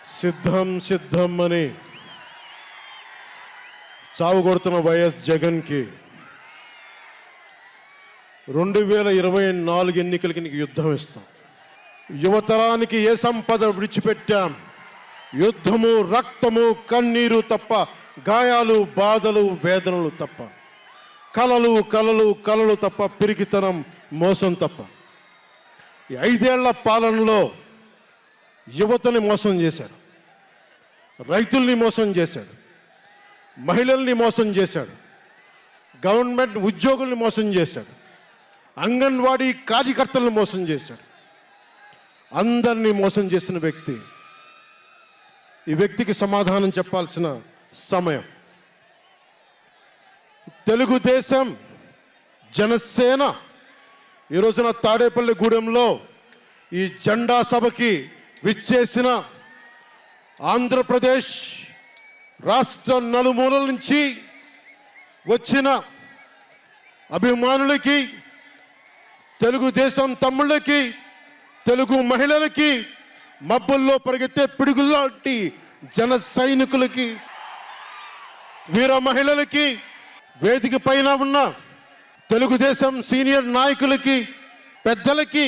సిద్ధం సిద్ధం అని చావు కొడుతున్న వైఎస్ జగన్కి 2024 ఎన్నికలకి నీకు యుద్ధం ఇస్తాం. యువతరానికి ఏ సంపద విడిచిపెట్టాం? యుద్ధము, రక్తము, కన్నీరు తప్ప, గాయాలు, బాధలు, వేదనలు తప్ప, కలలు కలలు కలలు తప్ప, పిరికితనం, మోసం తప్ప. ఈ 5 ఏళ్ల పాలనలో యువతని మోసం చేశాడు, రైతుల్ని మోసం చేశాడు, మహిళల్ని మోసం చేశాడు, గవర్నమెంట్ ఉద్యోగుల్ని మోసం చేశాడు, అంగన్వాడీ కార్యకర్తలను మోసం చేశాడు. అందరినీ మోసం చేసిన వ్యక్తి. ఈ వ్యక్తికి సమాధానం చెప్పాల్సిన సమయం. తెలుగుదేశం, జనసేన ఈ రోజున తాడేపల్లి గూడెంలో ఈ జెండా సభకి విచ్చేసిన ఆంధ్రప్రదేశ్ రాష్ట్ర నలుమూలల నుంచి వచ్చిన అభిమానులకి, తెలుగుదేశం తమ్ముళ్ళకి, తెలుగు మహిళలకి, మబ్బుల్లో పరిగెత్తే పిడుగుల్లాంటి జన సైనికులకి, వీర మహిళలకి, వేదిక పైన ఉన్న తెలుగుదేశం సీనియర్ నాయకులకి, పెద్దలకి,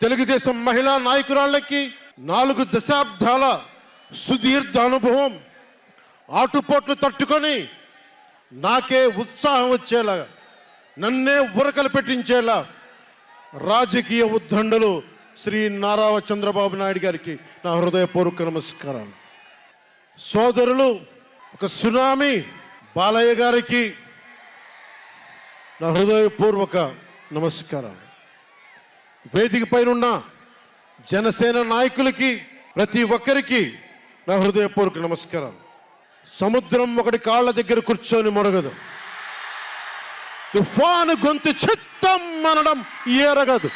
తెలుగుదేశం మహిళా నాయకురాళ్ళకి 4 దశాబ్దాల సుదీర్ఘ అనుభవం, ఆటుపోట్లు తట్టుకొని నాకే ఉత్సాహం వచ్చేలా, నన్నే ఉరకలు పెట్టించేలా రాజకీయ ఉద్దండలు శ్రీ నారా చంద్రబాబు నాయుడు గారికి నా హృదయపూర్వక నమస్కారాలు. సోదరులు ఒక సునామీ బాలయ్య గారికి నా హృదయపూర్వక నమస్కారాలు. వేదిక పైన ఉన్న జనసేన నాయకులకి, ప్రతి ఒక్కరికి నా హృదయపూర్వక నమస్కారాలు. సముద్రం ఒకటి కాళ్ళ దగ్గర కూర్చొని మొరగదు, తుఫాను గొంతు చిత్తం అనడం ఎరగదు,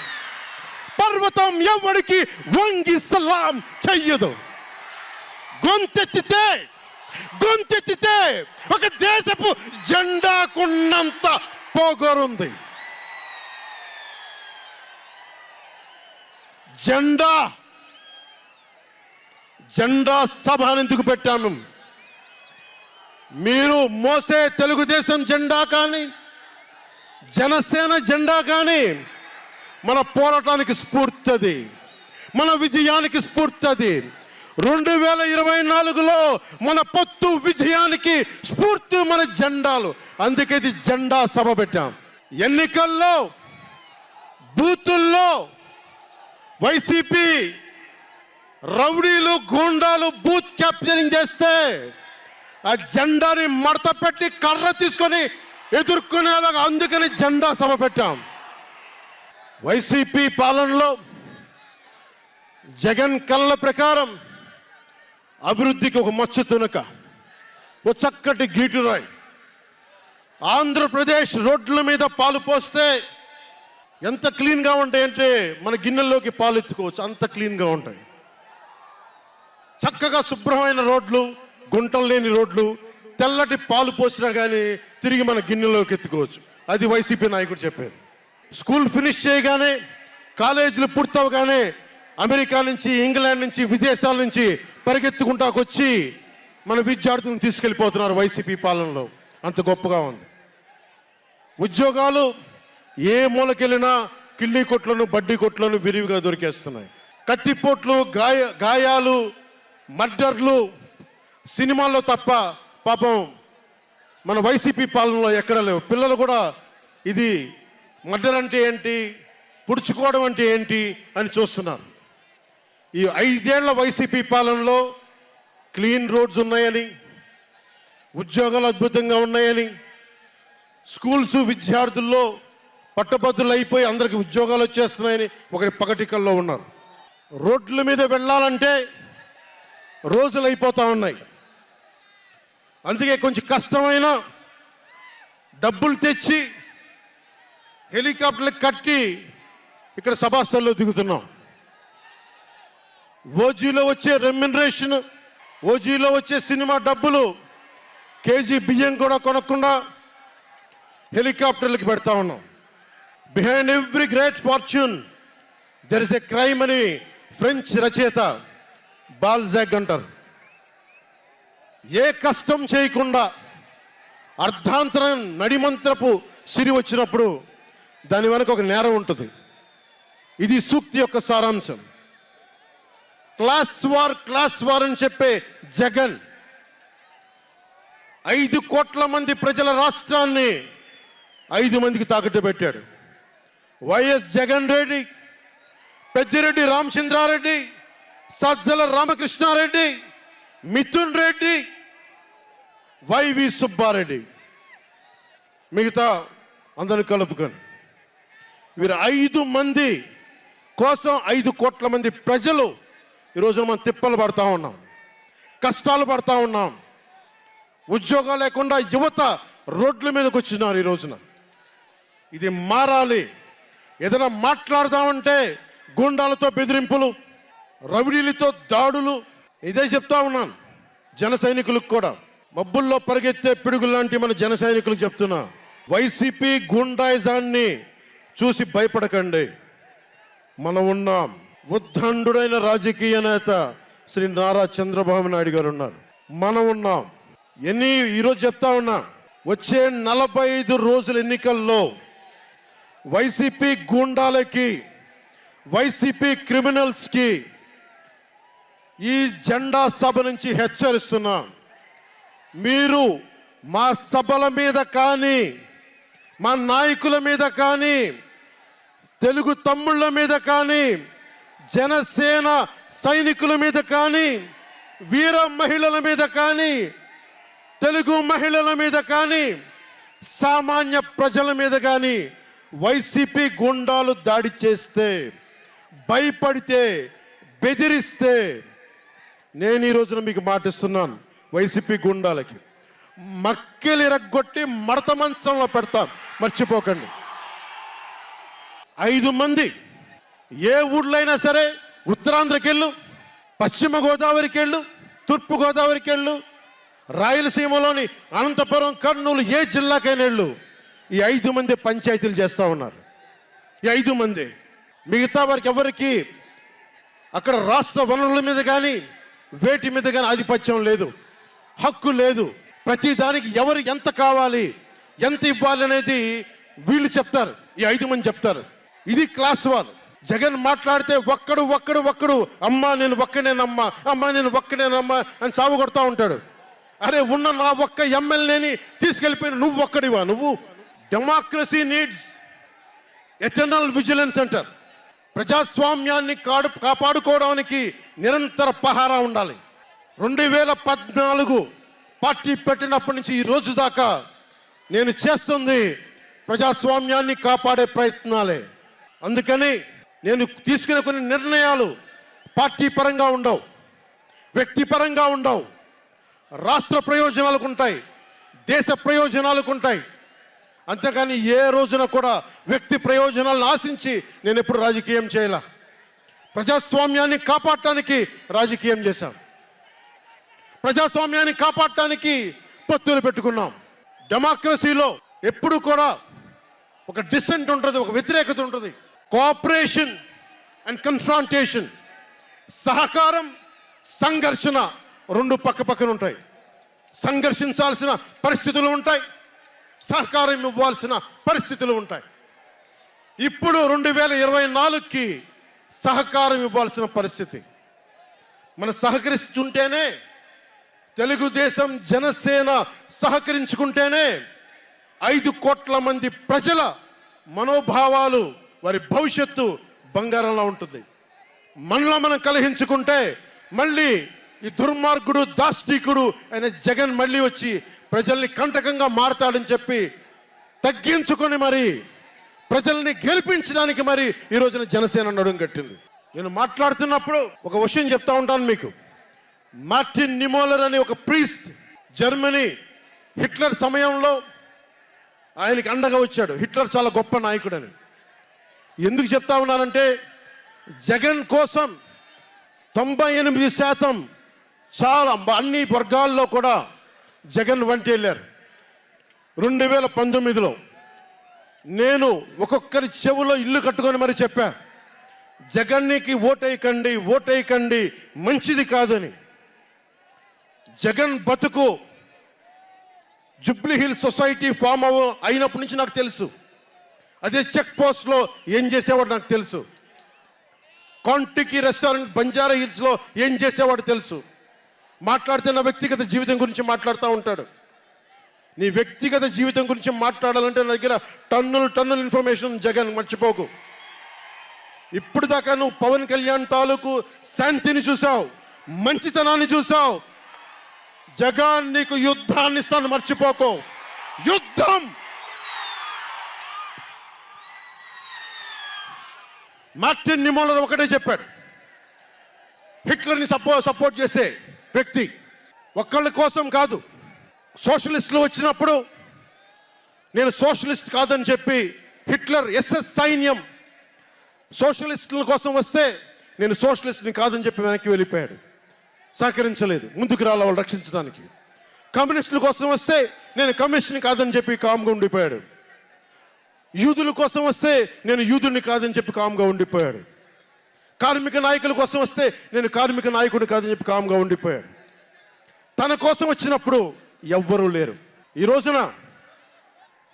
పర్వతం ఎవరికి వంగి సలాం చెయ్యదు. గొంతెత్తితే ఒక దేశపు జెండాకున్నంత పొగరుంది. జెండా సభ ఎందుకు పెట్టాను? మీరు మోసే తెలుగుదేశం జెండా కానీ, జనసేన జెండా కానీ మన పోరాటానికి స్ఫూర్తి, మన విజయానికి స్ఫూర్తి. 2024లో మన పొత్తు విజయానికి స్ఫూర్తి మన జెండాలు. అందుకే ఇది జెండా సభ పెట్టాం. ఎన్నికల్లో బూతుల్లో వైసీపీ రౌడీలు, గూండాలు బూత్ క్యాప్చరింగ్ చేస్తే ఆ జెండాని మడత పెట్టి కర్ర తీసుకొని ఎదుర్కొనేలాగా, అందుకని జెండా సభ పెట్టాం. వైసీపీ పాలనలో జగన్ కళ్ళ ప్రకారం అభివృద్ధికి ఒక మచ్చ తునక, ఒక చక్కటి గీటురాయి. ఆంధ్రప్రదేశ్ రోడ్ల మీద పాలు పోస్తే ఎంత క్లీన్గా ఉంటాయంటే మన గిన్నెల్లోకి పాలు ఎత్తుకోవచ్చు, అంత క్లీన్గా ఉంటాయి. చక్కగా శుభ్రమైన రోడ్లు, గుంటలు లేని రోడ్లు, తెల్లటి పాలు పోసినా కానీ తిరిగి మన గిన్నెలోకి ఎత్తుకోవచ్చు. అది వైసీపీ నాయకుడు చెప్పేది. స్కూల్ ఫినిష్ చేయగానే, కాలేజీలు పూర్తవగానే అమెరికా నుంచి, ఇంగ్లాండ్ నుంచి, విదేశాల నుంచి పరిగెత్తుకుంటాకొచ్చి మన విద్యార్థులను తీసుకెళ్ళిపోతున్నారు వైసీపీ పాలనలో. అంత గొప్పగా ఉంది. ఉద్యోగాలు ఏ మూలకెళ్ళినా కిళ్ళీ కొట్లను, బడ్డీ కొట్లను విరివిగా దొరికేస్తున్నాయి. కత్తిపోట్లు, గాయాలు, మర్డర్లు సినిమాల్లో తప్ప పాపం మన వైసీపీ పాలనలో ఎక్కడ లేవు. పిల్లలు కూడా ఇది మర్డర్ అంటే ఏంటి, పుడుచుకోవడం అంటే ఏంటి అని చూస్తున్నారు. ఈ 5 ఏళ్ల వైసీపీ పాలనలో క్లీన్ రోడ్స్ ఉన్నాయని, ఉద్యోగాలు అద్భుతంగా ఉన్నాయని, స్కూల్స్ విద్యార్థుల్లో పట్టభద్రులు అయిపోయి అందరికి ఉద్యోగాలు వచ్చేస్తున్నాయని ఒకటి పగటికల్లో ఉన్నారు. రోడ్ల మీద వెళ్ళాలంటే రోజులు అయిపోతూ ఉన్నాయి. అందుకే కొంచెం కష్టమైన డబ్బులు తెచ్చి హెలికాప్టర్లు కట్టి ఇక్కడ సభాస్థల్లో దిగుతున్నాం. ఓజీలో వచ్చే రెమ్యునరేషన్, ఓజీలో వచ్చే సినిమా డబ్బులు, కేజీ బియ్యం కూడా కొనకుండా హెలికాప్టర్లకు పెడతా ఉన్నాం. Behind every great fortune there is a crime అని ఫ్రెంచ్ రచయిత బాల్జాక్ అంటారు. ఏ కష్టం చేయకుండా అర్ధాంతరం నడిమంత్రపు సిరి వచ్చినప్పుడు దాని వెనక ఒక నేరం ఉంటుంది. ఇది సూక్తి యొక్క సారాంశం. క్లాస్ వార్ అని చెప్పే జగన్ 5 కోట్ల మంది ప్రజల రాష్ట్రాన్ని 5 మందికి తాకట్టు పెట్టాడు. వైఎస్ జగన్ రెడ్డి, పెద్దిరెడ్డి రామచంద్రారెడ్డి, సజ్జల రామకృష్ణారెడ్డి, మిథున్ రెడ్డి, వైవి సుబ్బారెడ్డి, మిగతా అందరూ కలుపుకొని వీరు 5 మంది కోసం 5 కోట్ల మంది ప్రజలు ఈరోజు మనం తిప్పలు పడతా ఉన్నాం, కష్టాలు పడతా ఉన్నాం. ఉద్యోగాలు లేకుండా యువత రోడ్ల మీదకి వచ్చినారు ఈ రోజున. ఇది మారాలి. ఏదైనా మాట్లాడదామంటే గుండాలతో బెదిరింపులు, రవిడీలతో దాడులు. ఇదే చెప్తా ఉన్నాను జన సైనికులకు కూడా, మబ్బుల్లో పరిగెత్తే పిడుగులు లాంటి మన జన సైనికులకు చెప్తున్నా, వైసీపీ గుండాయిజాన్ని చూసి భయపడకండి. మనం ఉన్నాం. ఉద్దండుడైన రాజకీయ నేత శ్రీ నారా చంద్రబాబు నాయుడు గారు ఉన్నారు. మనం ఉన్నాం. ఈరోజు చెప్తా ఉన్నా, వచ్చే 45 రోజుల ఎన్నికల్లో వైసీపీ గూండాలకి, వైసీపీ క్రిమినల్స్కి ఈ జెండా సభ నుంచి హెచ్చరిస్తున్నా, మీరు మా సభల మీద కానీ, మా నాయకుల మీద కానీ, తెలుగు తమ్ముళ్ళ మీద కానీ, జనసేన సైనికుల మీద కానీ, వీర మహిళల మీద కానీ, తెలుగు మహిళల మీద కానీ, సామాన్య ప్రజల మీద కానీ వైసీపీ గుండాలు దాడి చేస్తే, భయపడితే, బెదిరిస్తే నేను ఈ రోజున మీకు మాటిస్తున్నాను, వైసీపీ గుండాలకి మక్కెలు ఇరగ్గొట్టి మడత మంచంలో పెడతాం, మర్చిపోకండి. 5 మంది ఏ ఊళ్ళైనా సరే, ఉత్తరాంధ్రకి వెళ్ళు, పశ్చిమ గోదావరికి వెళ్ళు, తూర్పు గోదావరికి వెళ్ళు, రాయలసీమలోని అనంతపురం, కర్నూలు, ఏ జిల్లాకైనా వెళ్ళు, ఈ 5 మంది పంచాయతీలు చేస్తూ ఉన్నారు. ఈ 5 మంది. మిగతా వారికి ఎవరికి అక్కడ రాష్ట్ర వనరుల మీద కానీ, వేటి మీద కానీ ఆధిపత్యం లేదు, హక్కు లేదు. ప్రతి దానికి ఎవరు ఎంత కావాలి, ఎంత ఇవ్వాలి అనేది వీళ్ళు చెప్తారు, ఈ 5 మంది చెప్తారు. ఇది క్లాస్ వార్. జగన్ మాట్లాడితే ఒక్కడు అమ్మా నేను ఒక్కనేనమ్మా, అమ్మా నేను ఒక్కనేనమ్మా అని సాగు కొడతా ఉంటాడు. అరే ఉన్న నా ఒక్క ఎమ్మెల్యేని తీసుకెళ్ళిపోయిన నువ్వు ఒక్కడివా? నువ్వు డెమోక్రసీ నీడ్స్ ఎటర్నల్ విజిలెన్స్ అంటారు. ప్రజాస్వామ్యాన్ని కాపాడుకోవడానికి నిరంతర పహారా ఉండాలి. 2014 పార్టీ పెట్టినప్పటి నుంచి ఈ రోజు దాకా నేను చేస్తుంది ప్రజాస్వామ్యాన్ని కాపాడే ప్రయత్నాలే. అందుకని నేను తీసుకునే కొన్ని నిర్ణయాలు పార్టీ పరంగా ఉండవు, వ్యక్తిపరంగా ఉండవు, రాష్ట్ర ప్రయోజనాలకు ఉంటాయి, దేశ ప్రయోజనాలకు ఉంటాయి. అంతేకాని ఏ రోజున కూడా వ్యక్తి ప్రయోజనాలను ఆశించి నేను ఎప్పుడు రాజకీయం చేయాల. ప్రజాస్వామ్యాన్ని కాపాడటానికి రాజకీయం చేశాం, ప్రజాస్వామ్యాన్ని కాపాడటానికి పొత్తులు పెట్టుకున్నాం. డెమోక్రసీలో ఎప్పుడు కూడా ఒక డిసెంట్ ఉంటుంది, ఒక వ్యతిరేకత ఉంటుంది. కోఆపరేషన్ అండ్ కన్ఫ్రాంటేషన్, సహకారం, సంఘర్షణ 2 పక్కన ఉంటాయి. సంఘర్షించాల్సిన పరిస్థితులు ఉంటాయి, సహకారం ఇవ్వాల్సిన పరిస్థితులు ఉంటాయి. ఇప్పుడు 2024కి సహకారం ఇవ్వాల్సిన పరిస్థితి. మనం సహకరిస్తుంటేనే, తెలుగుదేశం జనసేన సహకరించుకుంటేనే 5 కోట్ల మంది ప్రజల మనోభావాలు, వారి భవిష్యత్తు బంగారంలో ఉంటుంది. మనలో మనం కలహించుకుంటే మళ్ళీ ఈ దుర్మార్గుడు, దాష్టికుడు అయిన జగన్ మళ్ళీ వచ్చి ప్రజల్ని కంటకంగా మారతాడని చెప్పి తగ్గించుకొని మరి ప్రజల్ని గెలిపించడానికి మరి ఈ రోజున జనసేన నడుం కట్టింది. నేను మాట్లాడుతున్నప్పుడు ఒక విషయం చెప్తా ఉంటాను మీకు. మార్టిన్ నిమోలర్ అనే ఒక ప్రీస్ట్, జర్మనీ, హిట్లర్ సమయంలో ఆయనకి అండగా వచ్చాడు. హిట్లర్ చాలా గొప్ప నాయకుడని ఎందుకు చెప్తా ఉన్నానంటే, జగన్ కోసం 98% చాలా అన్ని వర్గాల్లో కూడా జగన్ వంటి వెళ్ళారు. 2019లో నేను ఒక్కొక్కరి చెవులో ఇల్లు కట్టుకొని మరి చెప్పా, జగన్కి ఓటేయకండి, ఓటేయకండి, మంచిది కాదని. జగన్ బతుకు జూబ్లీ హిల్స్ సొసైటీ ఫామ్ అయినప్పటి నుంచి నాకు తెలుసు. అదే చెక్ పోస్ట్లో ఏం చేసేవాడు నాకు తెలుసు. కాంటికి రెస్టారెంట్ బంజారా హిల్స్లో ఏం చేసేవాడు తెలుసు. మాట్లాడితే నా వ్యక్తిగత జీవితం గురించి మాట్లాడుతూ ఉంటాడు. నీ వ్యక్తిగత జీవితం గురించి మాట్లాడాలంటే నా దగ్గర టన్నుల ఇన్ఫర్మేషన్. జగన్ మర్చిపోకు. ఇప్పుడు దాకా నువ్వు పవన్ కళ్యాణ్ తాలూకు శాంతిని చూసావు, మంచితనాన్ని చూసావు. జగన్ నీకు యుద్ధాన్ని ఇస్తాను, మర్చిపోకు. యుద్ధం. మార్టిన్ నిమోలర్ ఒకటే చెప్పాడు, హిట్లర్ని సపోర్ట్ చేసే వ్యక్తి ఒక్కళ్ళ కోసం కాదు. సోషలిస్టులు వచ్చినప్పుడు నేను సోషలిస్ట్ కాదని చెప్పి హిట్లర్ ఎస్ఎస్ సైన్యం సోషలిస్టుల కోసం వస్తే నేను సోషలిస్ట్ని కాదని చెప్పి వెనక్కి వెళ్ళిపోయాడు. సహకరించలేదు, ముందుకు రాల వాళ్ళు రక్షించడానికి. కమ్యూనిస్టుల కోసం వస్తే నేను కమ్యూనిస్ట్ని కాదని చెప్పి కామ్గా ఉండిపోయాడు. యూదుల కోసం వస్తే నేను యూదుని కాదని చెప్పి కామ్గా ఉండిపోయాడు. కార్మిక నాయకుల కోసం వస్తే నేను కార్మిక నాయకుడిని కాదని చెప్పి కామ్గా ఉండిపోయాడు. తన కోసం వచ్చినప్పుడు ఎవ్వరూ లేరు. ఈ రోజున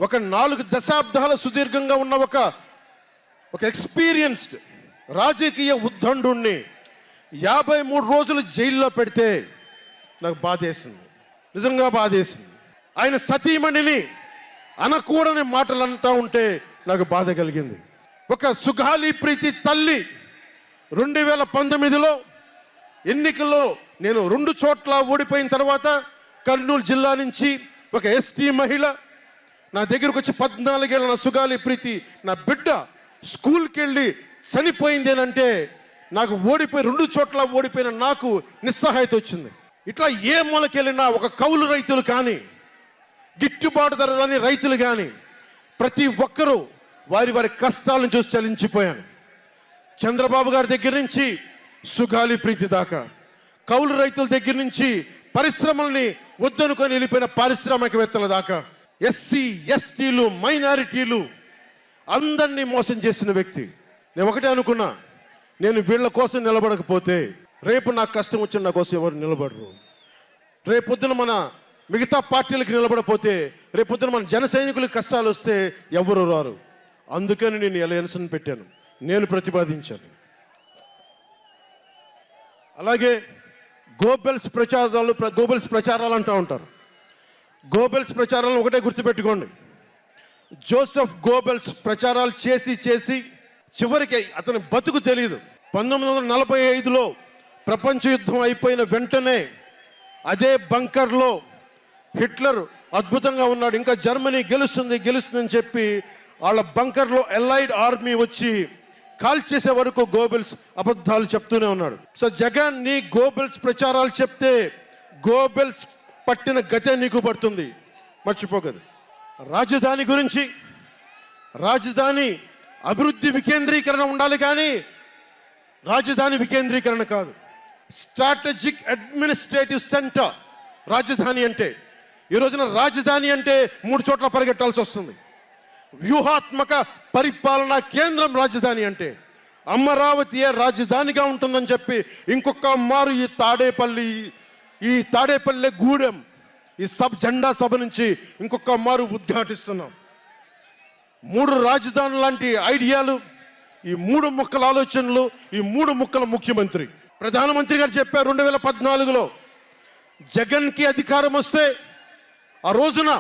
ఒక 4 దశాబ్దాల సుదీర్ఘంగా ఉన్న ఒక ఎక్స్పీరియన్స్డ్ రాజకీయ ఉద్దండుణ్ణి 53 రోజులు జైల్లో పెడితే నాకు బాధేసింది, నిజంగా బాధేసింది. ఆయన సతీమణిని అనకూడని మాటలు అంటూ ఉంటే నాకు బాధ కలిగింది. ఒక సుగాలి ప్రీతి తల్లి 2019లో ఎన్నికల్లో నేను 2 చోట్ల ఓడిపోయిన తర్వాత కర్నూలు జిల్లా నుంచి ఒక ఎస్టీ మహిళ నా దగ్గరకు వచ్చి 14 ఏళ్ళ నా సుగాలి ప్రీతి నా బిడ్డ స్కూల్కి వెళ్ళి చనిపోయిందేనంటే నాకు 2 చోట్ల ఓడిపోయిన నాకు నిస్సహాయత వచ్చింది. ఇట్లా ఏ మూలకెళ్ళినా ఒక కౌలు రైతులు కానీ, గిట్టుబాటు ధర రాని రైతులు కానీ ప్రతి ఒక్కరూ వారి కష్టాలను చూసి చలించిపోయాను. చంద్రబాబు గారి దగ్గర నుంచి సుగాలి ప్రీతి దాకా, కౌలు రైతుల దగ్గర నుంచి పరిశ్రమల్ని వద్దనుకొని వెళ్ళిపోయిన పారిశ్రామికవేత్తల దాకా, ఎస్సీ ఎస్టీలు మైనారిటీలు అందరినీ మోసం చేసిన వ్యక్తి. నేను ఒకటే అనుకున్నా, నేను వీళ్ళ కోసం నిలబడకపోతే రేపు నాకు కష్టం వచ్చిన నా కోసం ఎవరు నిలబడరు. రేపొద్దున మన మిగతా పార్టీలకు నిలబడపోతే రేపొద్దున మన జన సైనికులకు కష్టాలు వస్తే ఎవరు రారు. అందుకని నేను అలయన్స్ని పెట్టాను, నేను ప్రతిపాదించాను. అలాగే గోబెల్స్ ప్రచారాలు అంటూ ఉంటారు. గోబెల్స్ ప్రచారాలను ఒకటే గుర్తుపెట్టుకోండి, జోసెఫ్ గోబెల్స్ ప్రచారాలు చేసి చివరికి అతని బతుకు తెలియదు. 1945లో ప్రపంచ యుద్ధం అయిపోయిన వెంటనే అదే బంకర్లో హిట్లర్ అద్భుతంగా ఉన్నాడు, ఇంకా జర్మనీ గెలుస్తుందని చెప్పి వాళ్ళ బంకర్లో ఎలైడ్ ఆర్మీ వచ్చి కాల్ చేసే వరకు గోబెల్స్ అబద్ధాలు చెప్తూనే ఉన్నాడు. సో జగన్ నీ గోబెల్స్ ప్రచారాలు చెప్తే గోబెల్స్ పట్టిన గతే నీకు పడుతుంది, మర్చిపోకదు. రాజధాని గురించి, రాజధాని అభివృద్ధి వికేంద్రీకరణ ఉండాలి కానీ రాజధాని వికేంద్రీకరణ కాదు. స్ట్రాటజిక్ అడ్మినిస్ట్రేటివ్ సెంటర్ రాజధాని అంటే. ఈ రోజున రాజధాని అంటే 3 చోట్ల పరిగెట్టాల్సి వస్తుంది. వ్యూహాత్మక పరిపాలనా కేంద్రం రాజధాని అంటే. అమరావతియే రాజధానిగా ఉంటుందని చెప్పి ఇంకొక మారు ఈ తాడేపల్లి గూడెం ఈ జెండా సభ నుంచి ఇంకొక మారు ఉద్ఘాటిస్తున్నాం. 3 రాజధానులు లాంటి ఐడియాలు, ఈ 3 ముక్కల ఆలోచనలు, ఈ 3 ముక్కల ముఖ్యమంత్రి. ప్రధానమంత్రి గారు చెప్పారు 2014లో జగన్కి అధికారం వస్తే, ఆ రోజున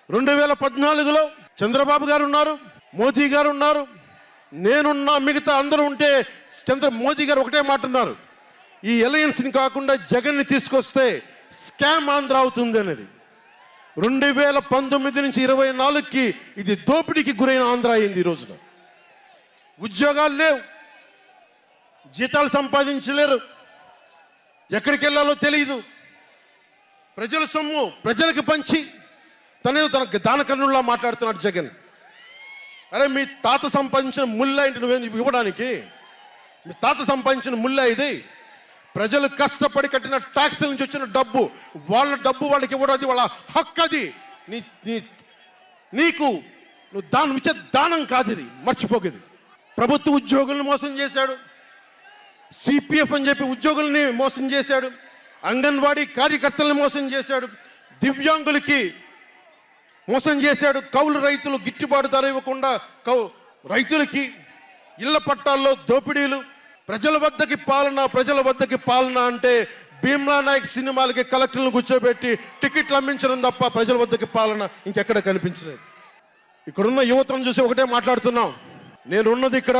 2014లో చంద్రబాబు గారు ఉన్నారు, మోదీ గారు ఉన్నారు, నేనున్నా, మిగతా అందరూ ఉంటే మోదీ గారు ఒకటే మాట ఉన్నారు, ఈ అలయన్స్ని కాకుండా జగన్ని తీసుకొస్తే స్కామ్ ఆంధ్ర అవుతుంది అనేది. 2019 నుంచి 24కి ఇది దోపిడీకి గురైన ఆంధ్ర అయింది. ఈ రోజున ఉద్యోగాలు లేవు, జీతాలు సంపాదించలేరు, ఎక్కడికి వెళ్ళాలో తెలియదు. ప్రజల సొమ్ము ప్రజలకు పంచి తనేదో తన దానకర్ణుల్లా మాట్లాడుతున్నాడు జగన్. అరే మీ తాత సంపాదించిన ముల్ల ఇంటి నువ్వేంది ఇవ్వడానికి? మీ తాత సంపాదించిన ముల్ల ఇది. ప్రజలు కష్టపడి కట్టిన ట్యాక్సుల నుంచి వచ్చిన డబ్బు, వాళ్ళ డబ్బు వాళ్ళకి ఇవ్వడం, అది వాళ్ళ హక్కు. అది నీకు నువ్వు దానం ఇచ్చే దానం కాదు, ఇది మర్చిపోకేది. ప్రభుత్వ ఉద్యోగులను మోసం చేశాడు, సిపిఎఫ్ అని చెప్పి ఉద్యోగుల్ని మోసం చేశాడు, అంగన్వాడీ కార్యకర్తలను మోసం చేశాడు, దివ్యాంగులకి మోసం చేశాడు, కౌలు రైతులు గిట్టుబాటు ధర ఇవ్వకుండా రైతులకి ఇళ్ల పట్టాల్లో దోపిడీలు, ప్రజల వద్దకి పాలన అంటే భీమ్లా నాయక్ సినిమాలకి కలెక్టర్లను కూర్చోబెట్టి టికెట్లు అమ్మించడం తప్ప ప్రజల వద్దకి పాలన ఇంకెక్కడ కనిపించలేదు. ఇక్కడున్న యువతను చూసి ఒకటే మాట్లాడుతున్నాం, నేనున్నది ఇక్కడ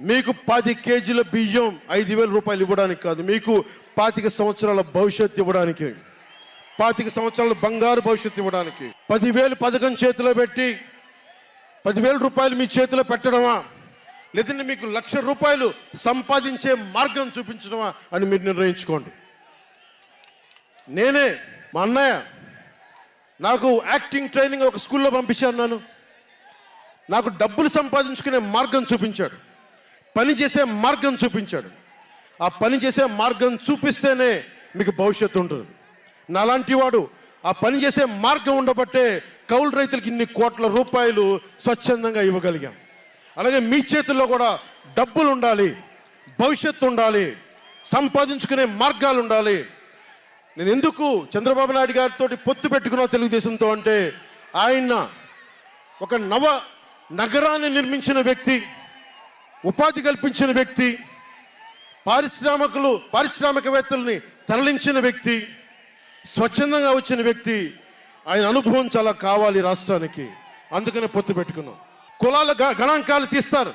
మీకు 10 కేజీల బియ్యం 5,000 రూపాయలు ఇవ్వడానికి కాదు, మీకు 25 సంవత్సరాల భవిష్యత్తు ఇవ్వడానికి, 25 సంవత్సరాల బంగారు భవిష్యత్తు ఇవ్వడానికి. 10,000 పథకం చేతిలో పెట్టి 10,000 రూపాయలు మీ చేతిలో పెట్టడమా, లేదంటే మీకు 1,00,000 రూపాయలు సంపాదించే మార్గం చూపించడమా అని మీరు నిర్ణయించుకోండి. నేనే మా అన్నయ్య నాకు యాక్టింగ్ ట్రైనింగ్ ఒక స్కూల్లో పంపించాను. నాకు డబ్బులు సంపాదించుకునే మార్గం చూపించాడు, పని చేసే మార్గం చూపించాడు. ఆ పని చేసే మార్గం చూపిస్తేనే మీకు భవిష్యత్తు ఉంటుంది. నాలాంటి వాడు ఆ పని చేసే మార్గం ఉండబట్టే కౌలు రైతులకి ఇన్ని కోట్ల రూపాయలు స్వచ్ఛందంగా ఇవ్వగలిగాం. అలాగే మీ చేతుల్లో కూడా డబ్బులు ఉండాలి, భవిష్యత్తు ఉండాలి, సంపాదించుకునే మార్గాలు ఉండాలి. నేను ఎందుకు చంద్రబాబు నాయుడు గారితో పొత్తు పెట్టుకున్నా తెలుగుదేశంతో అంటే, ఆయన ఒక నగరాన్ని నిర్మించిన వ్యక్తి, ఉపాధి కల్పించిన వ్యక్తి, పారిశ్రామికవేత్తల్ని తరలించిన వ్యక్తి, స్వచ్ఛందంగా వచ్చిన వ్యక్తి. ఆయన అనుభవం చాలా కావాలి రాష్ట్రానికి, అందుకనే పొత్తు పెట్టుకున్నాం. కులాల గణాంకాలు తీస్తారు,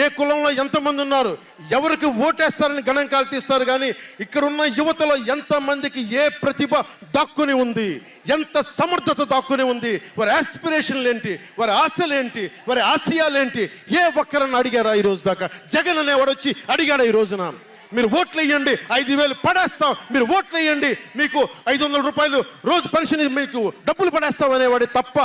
ఏ కులంలో ఎంతమంది ఉన్నారు, ఎవరికి ఓటేస్తారని గణాంకాలు తీస్తారు. కానీ ఇక్కడున్న యువతలో ఎంతమందికి ఏ ప్రతిభ దాక్కుని ఉంది, ఎంత సమర్థత దాక్కుని ఉంది, వారి ఆస్పిరేషన్లు ఏంటి, వారి ఆశలు ఏంటి, వారి ఆశయాలేంటి, ఏ ఒక్కరన్నా అడిగారా ఈరోజు దాకా? జగన్ అనేవాడు వచ్చి అడిగాడా ఈ రోజున? మీరు ఓట్లు వేయండి 5,000 పడేస్తాం, మీరు ఓట్లు వేయండి మీకు 500 రూపాయలు రోజు పెన్షన్, మీకు డబ్బులు పడేస్తాం అనేవాడే తప్ప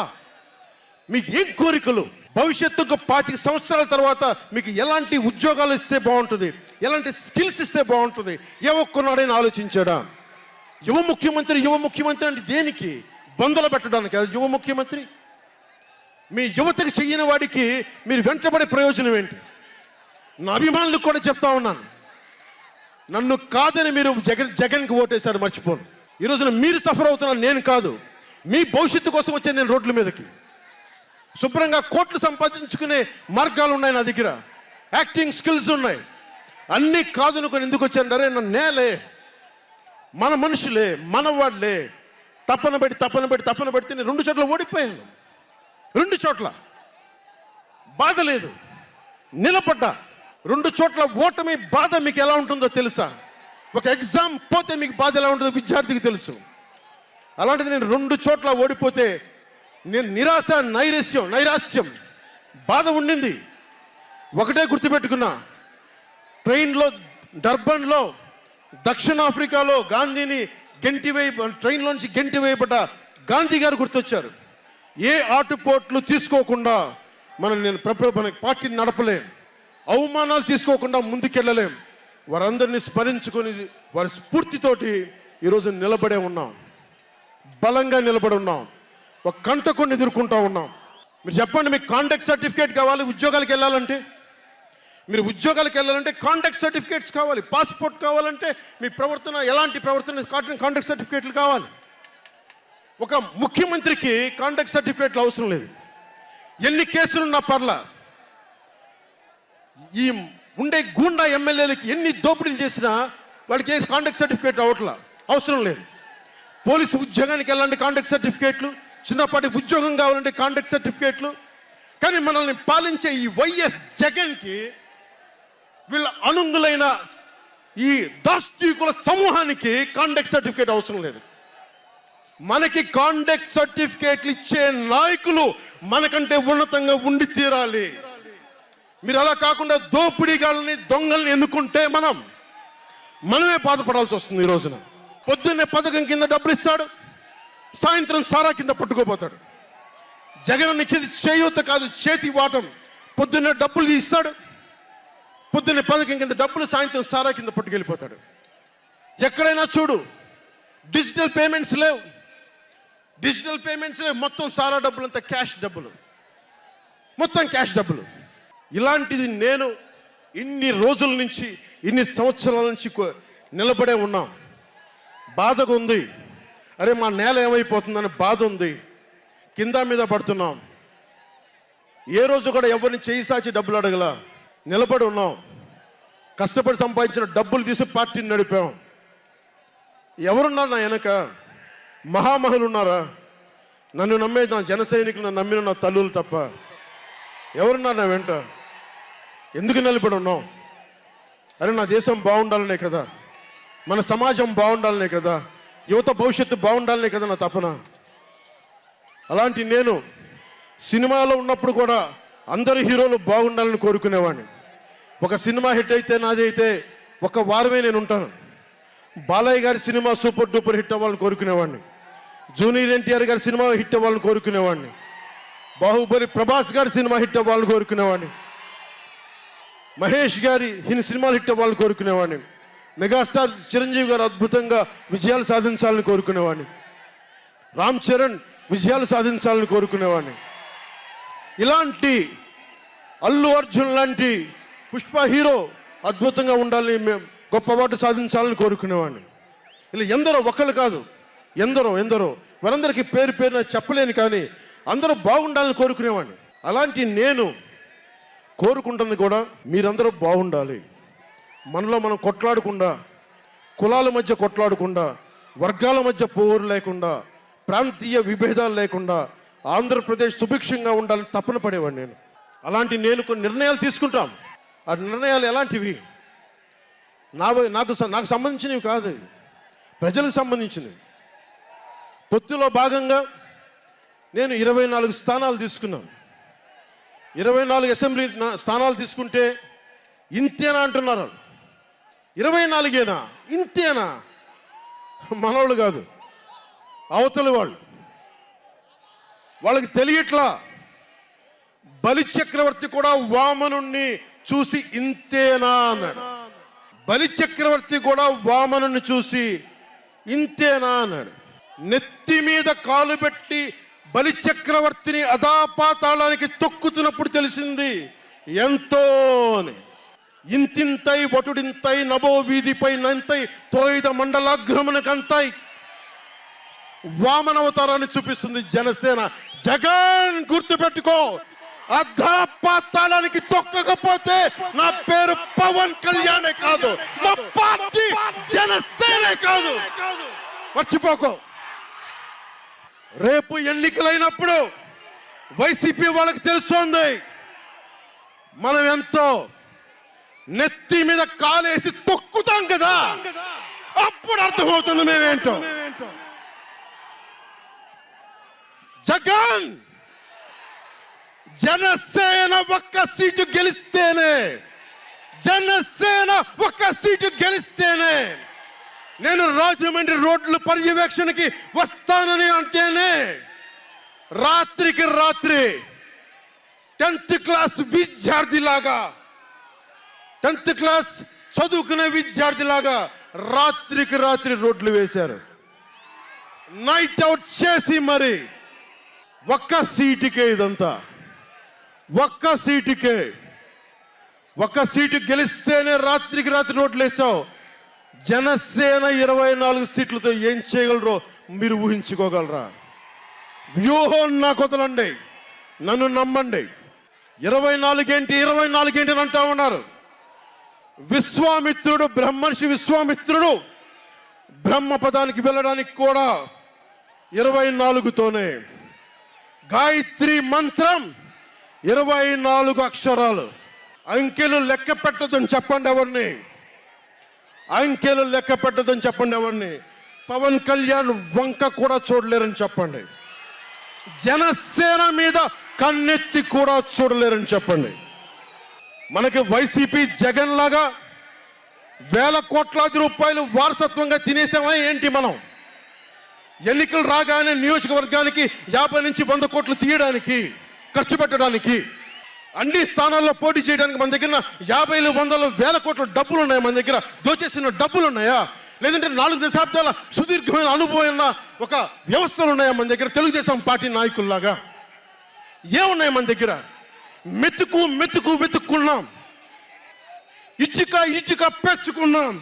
మీకు ఏం కోరికలు? భవిష్యత్తుకు 25 సంవత్సరాల తర్వాత మీకు ఎలాంటి ఉద్యోగాలు ఇస్తే బాగుంటుంది, ఎలాంటి స్కిల్స్ ఇస్తే బాగుంటుంది, ఏ ఒక్కనాడైనా ఆలోచించాడా? యువ ముఖ్యమంత్రి అంటే దేనికి? బంధులు పెట్టడానికి అది యువ ముఖ్యమంత్రి? మీ యువతకు చెయ్యని వాడికి మీరు వెంటబడే ప్రయోజనం ఏంటి? నా అభిమానులకు కూడా చెప్తా ఉన్నాను, నన్ను కాదని మీరు జగన్కి ఓటేశారు మర్చిపోను. ఈ రోజున మీరు సఫర్ అవుతున్నారు, నేను కాదు. మీ భవిష్యత్తు కోసం వచ్చాను నేను రోడ్ల మీదకి. శుభ్రంగా కోట్లు సంపాదించుకునే మార్గాలు ఉన్నాయి నా దగ్గర, యాక్టింగ్ స్కిల్స్ ఉన్నాయి. అన్నీ కాదనుకొని ఎందుకు వచ్చాను? అరే నన్ను నేలే, మన మనుషులే, మన వాళ్ళే, తప్పన పెడితే నేను 2 చోట్ల ఓడిపోయాను. 2 చోట్ల బాధ లేదు, నిలబడ్డా. 2 చోట్ల ఓటమి బాధ మీకు ఎలా ఉంటుందో తెలుసా? ఒక ఎగ్జామ్ పోతే మీకు బాధ ఎలా ఉంటుందో విద్యార్థికి తెలుసు. అలాంటిది నేను 2 చోట్ల ఓడిపోతే నేను నైరాశ్యం బాధ ఉండింది. ఒకటే గుర్తుపెట్టుకున్నా, డర్బన్లో దక్షిణాఫ్రికాలో గాంధీని ట్రైన్లోంచి గెంటి వేయబడ్డ గాంధీ గారు గుర్తొచ్చారు. ఏ ఆటుపోట్లు తీసుకోకుండా మన పార్టీని నడపలేం, అవమానాలు తీసుకోకుండా ముందుకెళ్ళలేం. వారందరినీ స్మరించుకొని వారి స్ఫూర్తితోటి ఈరోజు నిలబడే ఉన్నాం, బలంగా నిలబడి ఉన్నాం, ఒక కంటకుని ఎదుర్కొంటూ ఉన్నాం. మీరు చెప్పండి, మీకు కాంటాక్ట్ సర్టిఫికేట్ కావాలి ఉద్యోగాలకు వెళ్ళాలంటే? మీరు ఉద్యోగాలకు వెళ్ళాలంటే కాంటాక్ట్ సర్టిఫికేట్స్ కావాలి, పాస్పోర్ట్ కావాలంటే మీ ప్రవర్తన ఎలాంటి ప్రవర్తన కాంటాక్ట్ సర్టిఫికేట్లు కావాలి. ఒక ముఖ్యమంత్రికి కాంటాక్ట్ సర్టిఫికేట్లు అవసరం లేదు. ఎన్ని కేసులున్నా పర్లా, ఈ ఉండే గూండా ఎమ్మెల్యేలకి ఎన్ని దోపిడీలు చేసినా వాడికి కాంటాక్ట్ సర్టిఫికేట్ అవసరం లేదు. పోలీసు ఉద్యోగానికి వెళ్ళాలంటే కాంటాక్ట్ సర్టిఫికేట్లు, చిన్నపాటి ఉద్యోగం కావాలంటే కాంటాక్ట్ సర్టిఫికేట్లు. కానీ మనల్ని పాలించే ఈ వైఎస్ జగన్కి, వీళ్ళ అనుంగులైన ఈ దాష్టీకుల సమూహానికి కాంటాక్ట్ సర్టిఫికేట్ అవసరం లేదు. మనకి కాంటాక్ట్ సర్టిఫికేట్లు ఇచ్చే నాయకులు మనకంటే ఉన్నతంగా ఉండి తీరాలి. మీరు అలా కాకుండా దోపిడీగాళ్ళని, దొంగల్ని ఎన్నుకుంటే మనమే బాధపడాల్సి వస్తుంది. ఈ రోజున పొద్దున్నే పథకం కింద డబ్బులు ఇస్తాడు, సాయంత్రం సారా కింద పట్టుకోపోతాడు. జగన్ ఇచ్చేది చేయూత కాదు, చేతి వాటం. పొద్దున్నే డబ్బులు ఇస్తాడు, పొద్దున్నే పథకం కింద డబ్బులు, సాయంత్రం సారా కింద పట్టుకెళ్ళిపోతాడు. ఎక్కడైనా చూడు, డిజిటల్ పేమెంట్స్ లేవు, మొత్తం సారా డబ్బులు అంతా క్యాష్ డబ్బులు, మొత్తం క్యాష్ డబ్బులు. ఇలాంటిది నేను ఇన్ని రోజుల నుంచి, ఇన్ని సంవత్సరాల నుంచి నిలబడే ఉన్నాం. బాధగా ఉంది. అరే మా నేల ఏమైపోతుందని బాధ ఉంది. కింద మీద పడుతున్నాం. ఏ రోజు కూడా ఎవరిని చేయి సాచి డబ్బులు అడగల. నిలబడి ఉన్నాం. కష్టపడి సంపాదించిన డబ్బులు తీసి పార్టీని నడిపాం. ఎవరున్నారు నా వెనక? మహామహులు ఉన్నారా? నన్ను నమ్మేది నా జన సైనికులు, నన్ను నమ్మిన నా తల్లులు తప్ప ఎవరున్నారు నా వెంట? ఎందుకు నిలబడి ఉన్నాం? అరే నా దేశం బాగుండాలనే కదా, మన సమాజం బాగుండాలనే కదా, యువత భవిష్యత్తు బాగుండాలనే కదా నా తపన. అలాంటి నేను సినిమాలో ఉన్నప్పుడు కూడా అందరు హీరోలు బాగుండాలని కోరుకునేవాడిని. ఒక సినిమా హిట్ అయితే, నాది అయితే ఒక వారమే నేను ఉంటాను. బాలయ్య గారి సినిమా సూపర్ డూపర్ హిట్ అవ్వాలని కోరుకునేవాడిని. జూనియర్ ఎన్టీఆర్ గారి సినిమా హిట్ అవ్వాలని కోరుకునేవాడిని. బాహుబలి ప్రభాస్ గారి సినిమా హిట్ అవ్వాలని కోరుకునేవాడిని. మహేష్ గారి సినిమాలు హిట్ అవ్వాలని కోరుకునేవాడిని. మెగాస్టార్ చిరంజీవి గారు అద్భుతంగా విజయాలు సాధించాలని కోరుకునేవాడిని. రామ్ చరణ్ విజయాలు సాధించాలని కోరుకునేవాడిని. ఇలాంటి అల్లు అర్జున్ లాంటి పుష్ప హీరో అద్భుతంగా ఉండాలని, మేము గొప్ప అవార్డు సాధించాలని కోరుకునేవాడిని. ఇలా ఎందరో, ఒక్కరు కాదు, ఎందరో వారందరికీ పేరు పేరున చెప్పలేను, కానీ అందరూ బాగుండాలని కోరుకునేవాడిని. అలాంటి నేను కోరుకుంటుంది కూడా మీరందరూ బాగుండాలి. మనలో మనం కొట్లాడకుండా, కులాల మధ్య కొట్లాడకుండా, వర్గాల మధ్య పోరు లేకుండా, ప్రాంతీయ విభేదాలు లేకుండా ఆంధ్రప్రదేశ్ సుభిక్షంగా ఉండాలని తపన పడేవాడిని నేను. అలాంటి నేను కొన్ని నిర్ణయాలు తీసుకుంటాం. ఆ నిర్ణయాలు ఎలాంటివి? నాకు సంబంధించినవి కాదు, ప్రజలకు సంబంధించినవి. పొత్తులో భాగంగా నేను 24 స్థానాలు తీసుకున్నాను. 24 అసెంబ్లీ స్థానాలు తీసుకుంటే ఇంతేనా అంటున్నారు. 24ఏనా? ఇంతేనా? మనవాళ్ళు కాదు, అవతలి వాళ్ళు. వాళ్ళకి తెలియట్లా. బలి చక్రవర్తి కూడా వామనుణ్ణి చూసి ఇంతేనా అన్నాడు. బలి చక్రవర్తి కూడా వామనుణ్ణి చూసి ఇంతేనా అన్నాడు. నెత్తి మీద కాలు పెట్టి బలి చక్రవర్తిని అధాపాతాళానికి తొక్కుతున్నప్పుడు తెలిసింది ఎంతో అని. ఇంతింతై వటుడింతై నభో వీధిపై నంతై తోయిద మండలాగ్రమునకంతై వామనవతారాన్ని చూపిస్తుంది జనసేన. జగన్ గుర్తుపెట్టుకో, అధాపాతాళానికి తొక్కకపోతే నా పేరు పవన్ కళ్యాణే కాదు, మా పార్టీ జనసేనే కాదు, మర్చిపోకో. రేపు ఎన్నికలైనప్పుడు వైసీపీ వాళ్ళకి తెలుస్తోంది మనం ఎంతో. నెత్తి మీద కాలేసి తొక్కుతాం కదా, అప్పుడు అర్థమవుతుంది మేమేంటో. జగన్, జనసేన ఒక్క సీటు గెలిస్తేనే, జనసేన ఒక్క సీటు గెలిస్తేనే నేను రాజమండ్రి రోడ్ల పర్యవేక్షణకి వస్తానని అంటేనే రాత్రికి రాత్రి 10th క్లాస్ విద్యార్థిలాగా, 10th క్లాస్ చదువుకునే విద్యార్థిలాగా రాత్రికి రాత్రి రోడ్లు వేశారు. నైట్ అవుట్ చేసి మరి ఒక్క సీటుకే ఇదంతా. ఒక్క సీటు గెలిస్తేనే రాత్రికి రాత్రి రోడ్లు వేసావు. జనసేన 24 సీట్లతో ఏం చేయగలరో మీరు ఊహించుకోగలరా? వ్యూహం నాకు వదలండి, నన్ను నమ్మండి. 24 ఏంటి అని అంటా ఉన్నారు. విశ్వామిత్రుడు, బ్రహ్మర్షి విశ్వామిత్రుడు బ్రహ్మపదానికి వెళ్ళడానికి కూడా 24తోనే. గాయత్రి మంత్రం 24 అక్షరాలు. అంకెలు లెక్క పెట్టదని చెప్పండి ఎవరిని, అంకెలు లెక్క పెట్టదని చెప్పండి ఎవరిని. పవన్ కళ్యాణ్ వంక కూడా చూడలేరని చెప్పండి. జనసేన మీద కన్నెత్తి కూడా చూడలేరని చెప్పండి. మనకి వైసీపీ జగన్ లాగా వేల కోట్లాది రూపాయలు వారసత్వంగా తినేసామా ఏంటి? మనం ఎన్నికలు రాగానే నియోజకవర్గానికి 50 నుంచి 100 కోట్లు తీయడానికి, ఖర్చు పెట్టడానికి, అన్ని స్థానాల్లో పోటీ చేయడానికి మన దగ్గర 50, 100, 1000 కోట్ల డబ్బులు ఉన్నాయా? మన దగ్గర దోచేసిన డబ్బులు ఉన్నాయా? లేదంటే 4 దశాబ్దాల సుదీర్ఘమైన అనుభవం ఉన్న ఒక వ్యవస్థలు ఉన్నాయా మన దగ్గర? తెలుగుదేశం పార్టీ నాయకుల్లాగా ఏమున్నాయి మన దగ్గర? వెతుక్కున్నాం. ఇటుక ఇటుక పెంచుకున్నాం.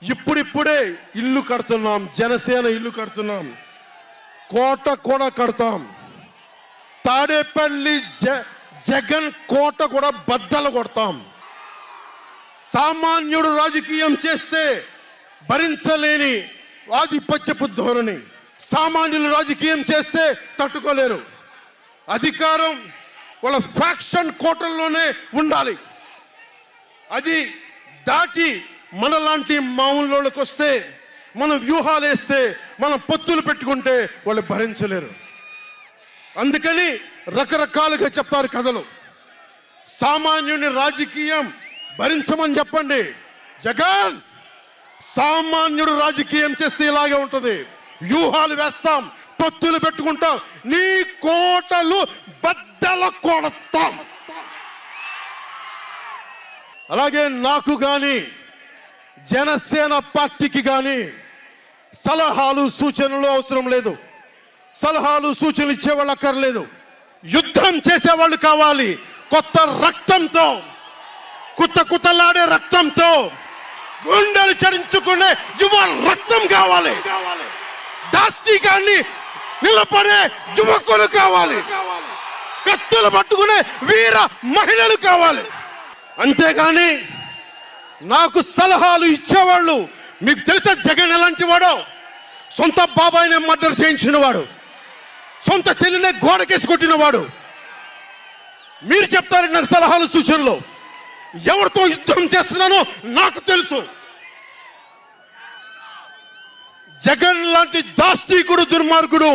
ఇప్పుడిప్పుడే ఇల్లు కడుతున్నాం. జనసేన ఇల్లు కడుతున్నాం. కోట కూడా కడతాం. తాడేపల్లి జగన్ కోట కూడా బద్దలు కొడతాం. సామాన్యుడు రాజకీయం చేస్తే భరించలేని ఆధిపత్యపు ధోరణి. సామాన్యులు రాజకీయం చేస్తే తట్టుకోలేరు. అధికారం వాళ్ళ ఫ్యాక్షన్ కోటల్లోనే ఉండాలి. అది దాటి మనలాంటి మామూలులోకి వస్తే, మనం వ్యూహాలు వేస్తే, మనం పొత్తులు పెట్టుకుంటే వాళ్ళు భరించలేరు. అందుకని రకరకాలుగా చెప్తారు కథలు. సామాన్యుని రాజకీయం భరించమని చెప్పండి. జగన్ సామాన్యుడు రాజకీయం చేస్తే ఇలాగే ఉంటుంది. వ్యూహాలు వేస్తాం, పొత్తులు పెట్టుకుంటాం, నీ కోటలు బద్దల కొడతాం. అలాగే నాకు కానీ జనసేన పార్టీకి కానీ సలహాలు సూచనలు అవసరం లేదు. సలహాలు సూచనలు ఇచ్చేవాళ్ళు అక్కర్లేదు. యుద్ధం చేసేవాళ్ళు కావాలి. కొత్త రక్తంతో, కుతకుతలాడే రక్తంతో, గుండెలు చరించుకునే యువ రక్తం కావాలి. దాష్టికాన్ని నిలబడే యువకులు కావాలి. కత్తులు పట్టుకునే వీర మహిళలు కావాలి. అంతేగాని నాకు సలహాలు ఇచ్చేవాళ్ళు, మీకు తెలుసా జగన్ ఎలాంటి వాడో? సొంత బాబాయినే మర్డర్ చేయించిన వాడు, సొంత చెల్లినే గోడకేసి కొట్టిన వాడు. మీరు చెప్తారు నాకు సలహాలు సూచనలు. ఎవరితో యుద్ధం చేస్తున్నానో నాకు తెలుసు. జగన్ లాంటి దాష్టీకుడు, దుర్మార్గుడు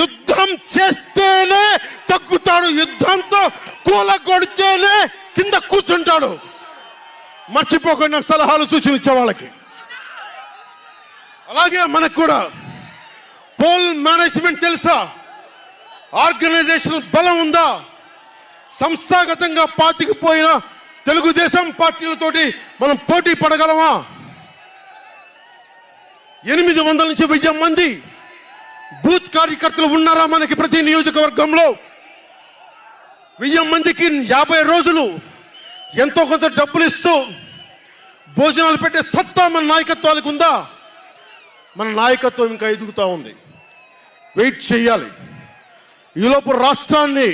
యుద్ధం చేస్తేనే తగ్గుతాడు. యుద్ధంతో కూలగొడితేనే కింద కూర్చుంటాడు. మర్చిపోకుండా నాకు సలహాలు సూచనలు ఇచ్చే వాళ్ళకి. అలాగే మనకు కూడా పోల్ మేనేజ్మెంట్ తెలుసా? ఆర్గనైజేషన్ బలం ఉందా? సంస్థాగతంగా పాతికిపోయిన తెలుగుదేశం పార్టీలతోటి మనం పోటీ పడగలమా? 800 నుంచి 1000 మంది బూత్ కార్యకర్తలు ఉన్నారా మనకి ప్రతి నియోజకవర్గంలో? 1000 మందికి 50 రోజులు ఎంతో కొంత డబ్బులు ఇస్తూ భోజనాలు పెట్టే సత్తా మన నాయకత్వాలకు ఉందా? మన నాయకత్వం ఇంకా ఎదుగుతూ ఉంది. వెయిట్ చేయాలి. ఈలోపు రాష్ట్రాన్ని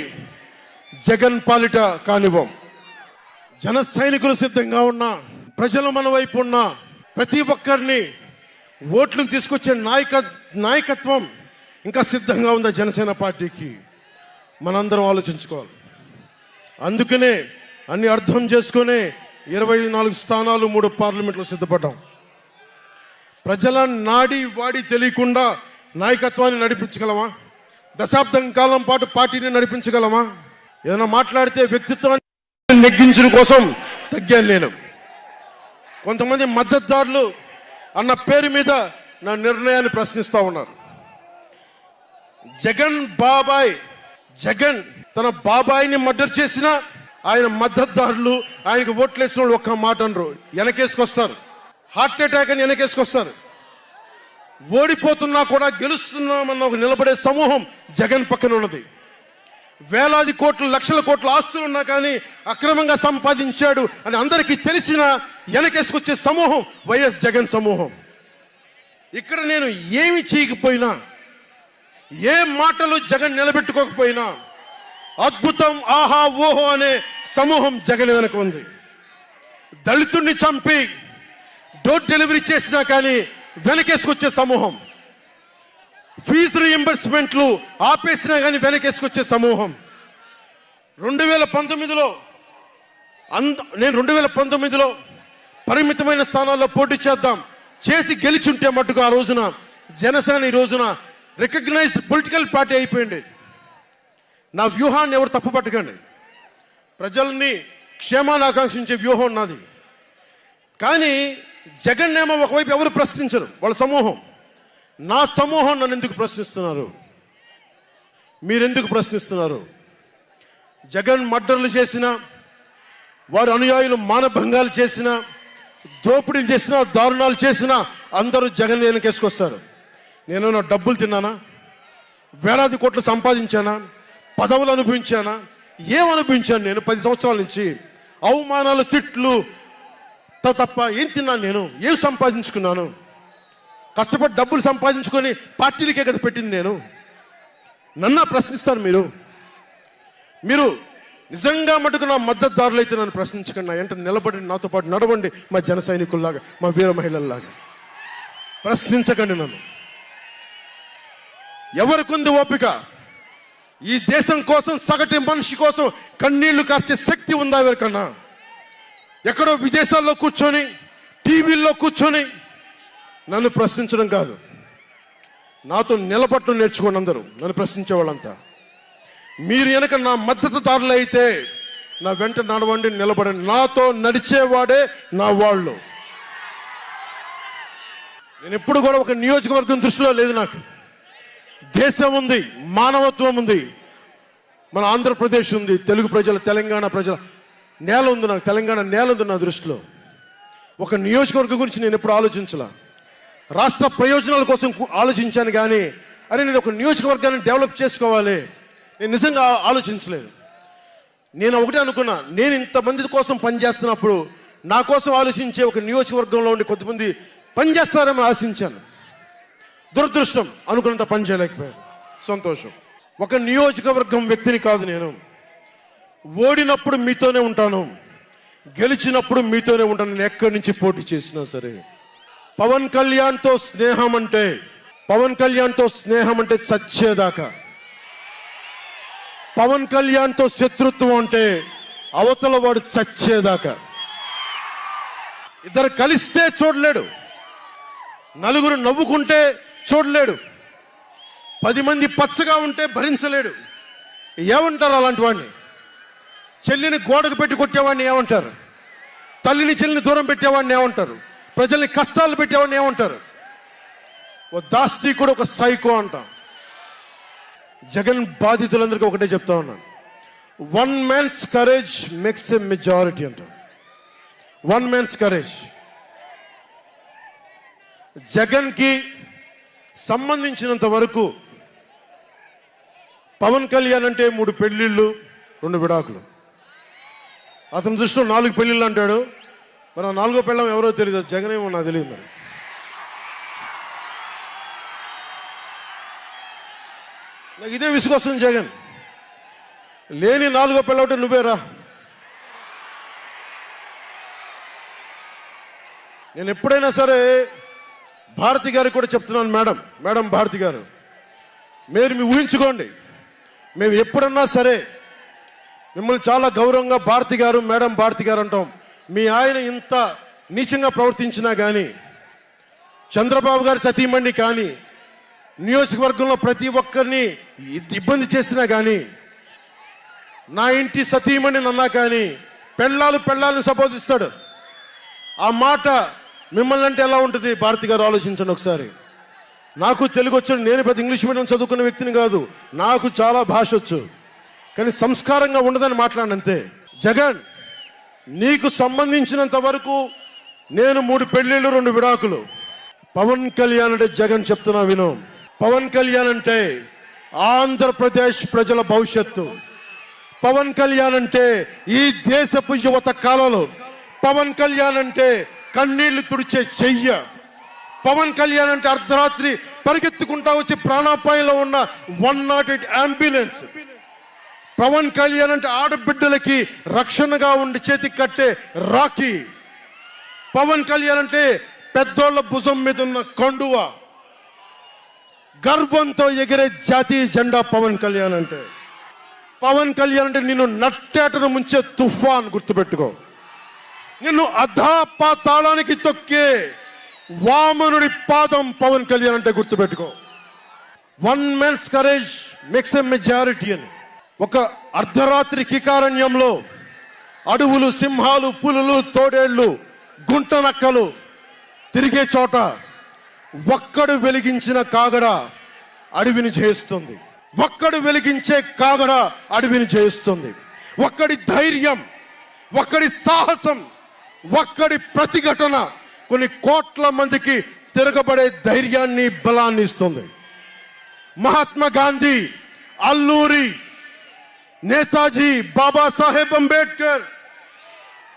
జగన్ పాలిట కానివ్వం. జన సైనికులు సిద్ధంగా ఉన్నా, ప్రజలు మన వైపు ఉన్న ప్రతి ఒక్కరిని ఓట్లకు తీసుకొచ్చే నాయకత్వం ఇంకా సిద్ధంగా ఉందా జనసేన పార్టీకి? మనందరం ఆలోచించుకోవాలి. అందుకనే అన్ని అర్థం చేసుకునే 24 స్థానాలు 3 పార్లమెంట్లో సిద్ధపడ్డాం. ప్రజల నాడి వాడి తెలియకుండా నాయకత్వాన్ని నడిపించగలమా? దశాబ్దం కాలం పాటు పార్టీని నడిపించగలమా? ఏదైనా మాట్లాడితే వ్యక్తిత్వాన్ని నెగ్గించడం కోసం తగ్గాను నేను. కొంతమంది మద్దతుదారులు అన్న పేరు మీద నా నిర్ణయాన్ని ప్రశ్నిస్తూ ఉన్నారు. జగన్ తన బాబాయిని మర్డర్ చేసిన ఆయన మద్దతుదారులు, ఆయనకు ఓట్లేసిన వాళ్ళు ఒక్క మాట అనరు, వెనకేసుకొస్తారు. హార్ట్ అటాక్ అని వెనకేసుకొస్తారు. ఓడిపోతున్నా కూడా గెలుస్తున్నామన్న ఒక నిలబడే సమూహం జగన్ పక్కన ఉన్నది. వేలాది కోట్లు, లక్షల కోట్ల ఆస్తులు ఉన్నా కానీ అక్రమంగా సంపాదించాడు అని అందరికీ తెలిసిన వెనకేసుకొచ్చే సమూహం వైఎస్ జగన్ సమూహం. ఇక్కడ నేను ఏమి చేయకపోయినా, ఏ మాటలు జగన్ నిలబెట్టుకోకపోయినా అద్భుతం, ఆహా ఓహో అనే సమూహం జగన్ వెనక ఉంది. దళితుడిని చంపి డోర్ డెలివరీ చేసినా కానీ వెనకేసుకొచ్చే సమూహం. ఫీజు రీఎంబర్స్మెంట్లు ఆపేసినా కానీ వెనకేసుకొచ్చే సమూహం. 2019లో నేను 2019లో పరిమితమైన స్థానాల్లో పోటీ చేసి గెలిచుంటే మట్టుకు ఆ రోజున జనసేన ఈ రోజున రికగ్నైజ్డ్ పొలిటికల్ పార్టీ అయిపోయింది. నా వ్యూహాన్ని ఎవరు తప్పు పట్టకండి. ప్రజల్ని క్షేమాన్ని ఆకాంక్షించే వ్యూహం నాది. కానీ జగన్ ఏమో ఒకవైపు ఎవరు ప్రశ్నించరు, వాళ్ళ సమూహం. నా సమూహం నన్ను ఎందుకు ప్రశ్నిస్తున్నారు? మీరెందుకు ప్రశ్నిస్తున్నారు? జగన్ మర్డర్లు చేసిన, వారి అనుయాయులు మానభంగాలు చేసిన, దోపిడీలు చేసిన, దారుణాలు చేసిన అందరూ జగన్ వెనకేసుకొస్తారు. నేను నా డబ్బులు తిన్నానా? వేలాది కోట్లు సంపాదించానా? పదవులు అనుభవించానా? ఏం అనుభవించాను నేను 10 సంవత్సరాల నుంచి? అవమానాలు, తిట్లు, తప్ప ఏం తిన్నాను? నేను ఏం సంపాదించుకున్నాను? కష్టపడి డబ్బులు సంపాదించుకొని పార్టీలకే కదా పెట్టింది నేను. నన్ను ప్రశ్నిస్తారు మీరు నిజంగా మటుకు నా మద్దతుదారులు అయితే నన్ను ప్రశ్నించకండి. నా వెంట నిలబడి నాతో పాటు నడవండి, మా జన సైనికుల్లాగా, మా వీర మహిళల్లాగా. ప్రశ్నించకండి నన్ను. ఎవరికుంది ఓపిక? ఈ దేశం కోసం, సగటు మనిషి కోసం కన్నీళ్లు కార్చే శక్తి ఉందా ఎవరికన్నా? ఎక్కడో విదేశాల్లో కూర్చొని, టీవీల్లో కూర్చొని నన్ను ప్రశ్నించడం కాదు, నాతో నిలబట్టడం నేర్చుకోండి అందరూ, నన్ను ప్రశ్నించే వాళ్ళంతా. మీరు వెనక నా మద్దతుదారులు అయితే నా వెంట నడవండి, నిలబడండి. నాతో నడిచేవాడే నా వాళ్ళు. నేను ఎప్పుడు కూడా ఒక నియోజకవర్గం దృష్టిలో లేదు. నాకు దేశం ఉంది, మానవత్వం ఉంది, మన ఆంధ్రప్రదేశ్ ఉంది, తెలుగు ప్రజల, తెలంగాణ ప్రజల నేల ఉంది. నాకు తెలంగాణ నేల ఉంది నా దృష్టిలో. ఒక నియోజకవర్గం గురించి నేను ఎప్పుడు ఆలోచించలా. రాష్ట్ర ప్రయోజనాల కోసం ఆలోచించాను కానీ అరే నేను ఒక నియోజకవర్గాన్ని డెవలప్ చేసుకోవాలి నేను నిజంగా ఆలోచించలేదు. నేను ఒకటే అనుకున్నా, నేను ఇంతమంది కోసం పనిచేస్తున్నప్పుడు నా కోసం ఆలోచించే ఒక నియోజకవర్గంలో ఉండి కొద్దిమంది పనిచేస్తారని ఆశించాను. దురదృష్టం, అనుకున్నంత పని చేయలేకపోయారు. సంతోషం. ఒక నియోజకవర్గం వ్యక్తిని కాదు నేను. ఓడినప్పుడు మీతోనే ఉంటాను, గెలిచినప్పుడు మీతోనే ఉంటాను. నేను ఎక్కడి నుంచి పోటీ చేసినా సరే. పవన్ కళ్యాణ్తో స్నేహం అంటే చచ్చేదాకా. పవన్ కళ్యాణ్తో శత్రుత్వం అంటే అవతల వాడు చచ్చేదాకా. ఇద్దరు కలిస్తే చూడలేడు, నలుగురు నవ్వుకుంటే చూడలేడు, 10 మంది పచ్చగా ఉంటే భరించలేడు. ఏమంటారు అలాంటి వాడిని? చెల్లిని గోడకు పెట్టి కొట్టేవాడిని ఏమంటారు? తల్లిని చెల్లిని దూరం పెట్టేవాడిని ఏమంటారు? ప్రజల్ని కష్టాలు పెట్టేవాడిని ఏమంటారు? ఓ దాష్టీకుడు, ఒక సైకో అంటాం. జగన్ బాధితులందరికీ ఒకటే చెప్తా ఉన్నాను, 1 man's courage makes a majority అంటాం. 1 man's courage. జగన్కి సంబంధించినంత వరకు పవన్ కళ్యాణ్ అంటే 3 పెళ్లిళ్ళు 2 విడాకులు. అతని దృష్టిలో 4 పెళ్లిళ్ళు అంటాడు. మరి 4వ పెళ్ళం ఎవరో తెలియదు, జగన్ ఏమో నాకు తెలియదు. మరి నాకు ఇదే విసుగొస్తుంది. జగన్ లేని 4వ పెళ్ళం అంటే నువ్వేరా. నేను ఎప్పుడైనా సరే భారతి గారికి కూడా చెప్తున్నాను, మేడం భారతి గారు, మీరు ఊహించుకోండి, మేము ఎప్పుడన్నా సరే మిమ్మల్ని చాలా గౌరవంగా భారతి గారు, మేడం భారతి గారు అంటాం. మీ ఆయన ఇంత నీచంగా ప్రవర్తించినా కానీ, చంద్రబాబు గారి సతీమణి కానీ, నియోజకవర్గంలో ప్రతి ఒక్కరిని ఇబ్బంది చేసినా కానీ, నా ఇంటి సతీమణి అన్నా కానీ పెళ్ళాలను సంబోధిస్తాడు. ఆ మాట మిమ్మల్ని అంటే ఎలా ఉంటుంది భారతి గారు? ఆలోచించండి ఒకసారి. నాకు తెలుగు వచ్చు, నేను పెద్ద ఇంగ్లీష్ మీడియం చదువుకున్న వ్యక్తిని కాదు, నాకు చాలా భాష వచ్చు, కానీ సంస్కారంగా ఉండదని మాట్లాడినంతే. జగన్, నీకు సంబంధించినంత వరకు నేను 3 పెళ్లిళ్ళు 2 విడాకులు. పవన్ కళ్యాణ్ అంటే జగన్ చెప్తున్నా విను, పవన్ కళ్యాణ్ అంటే ఆంధ్రప్రదేశ్ ప్రజల భవిష్యత్తు. పవన్ కళ్యాణ్ అంటే ఈ దేశపు యువత కాలంలో. పవన్ కళ్యాణ్ అంటే కన్నీళ్లు తుడిచే చెయ్య. పవన్ కళ్యాణ్ అంటే అర్ధరాత్రి పరిగెత్తుకుంటా వచ్చి ప్రాణాపాయంలో ఉన్న 108 అంబులెన్స్. పవన్ కళ్యాణ్ అంటే ఆడబిడ్డలకి రక్షణగా ఉండి చేతికి కట్టే రాఖీ. పవన్ కళ్యాణ్ అంటే పెద్దోళ్ల భుజం మీద ఉన్న కండువ, గర్వంతో ఎగిరే జాతీయ జెండా. పవన్ కళ్యాణ్ అంటే నిన్ను నట్టేటను ముంచే తుఫాన్. గుర్తుపెట్టుకో, నిన్ను అధాపాతాళానికి తొక్కే వామనుడి పాదం పవన్ కళ్యాణ్ అంటే. గుర్తుపెట్టుకో, 1 man's courage makes a majority అని. ఒక అర్ధరాత్రి కికారణ్యంలో అడవులు, సింహాలు, పులులు, తోడేళ్లు, గుంటనక్కలు తిరిగే చోట ఒక్కడు వెలిగించిన కాగడ అడవిని జయిస్తుంది. ఒక్కడు వెలిగించే కాగడ అడవిని జయిస్తుంది. ఒక్కడి ధైర్యం, ఒక్కడి సాహసం, ఒక్కడి ప్రతిఘటన కొన్ని కోట్ల మందికి తిరగబడే ధైర్యాన్ని, బలాన్ని ఇస్తుంది. మహాత్మా గాంధీ, అల్లూరి, నేతాజీ, బాబాసాహెబ్ అంబేద్కర్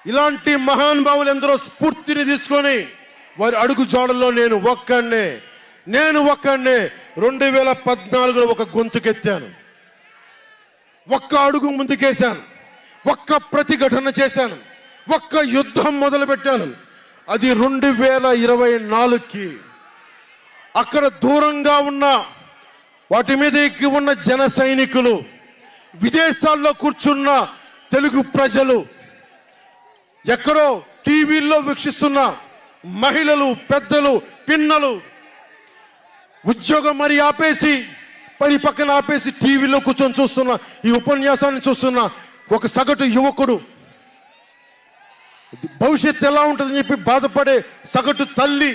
ఇలాంటి మహానుభావులు ఎందరో స్ఫూర్తిని తీసుకొని వారి అడుగు జాడల్లో నేను ఒక్కడే 2014లో ఒక గొంతుకెత్తాను, ఒక్క అడుగు ముందుకేశాను, ఒక్క ప్రతిఘటన చేశాను, ఒక్క యుద్ధం మొదలుపెట్టాను. అది 2024కి. అక్కడ దూరంగా ఉన్న వాటి మీద ఎక్కి ఉన్న జన సైనికులు, విదేశాల్లో కూర్చున్న తెలుగు ప్రజలు, ఎక్కడో టీవీల్లో వీక్షిస్తున్న మహిళలు, పెద్దలు, పిన్నలు ఉద్యోగం మరి ఆపేసి పని పక్కన ఆపేసి టీవీలో కూర్చొని చూస్తున్న ఈ ఉపన్యాసాన్ని చూస్తున్న ఒక సగటు యువకుడు, భవిష్యత్తు ఎలా ఉంటుందని చెప్పి బాధపడే సగటు తల్లి,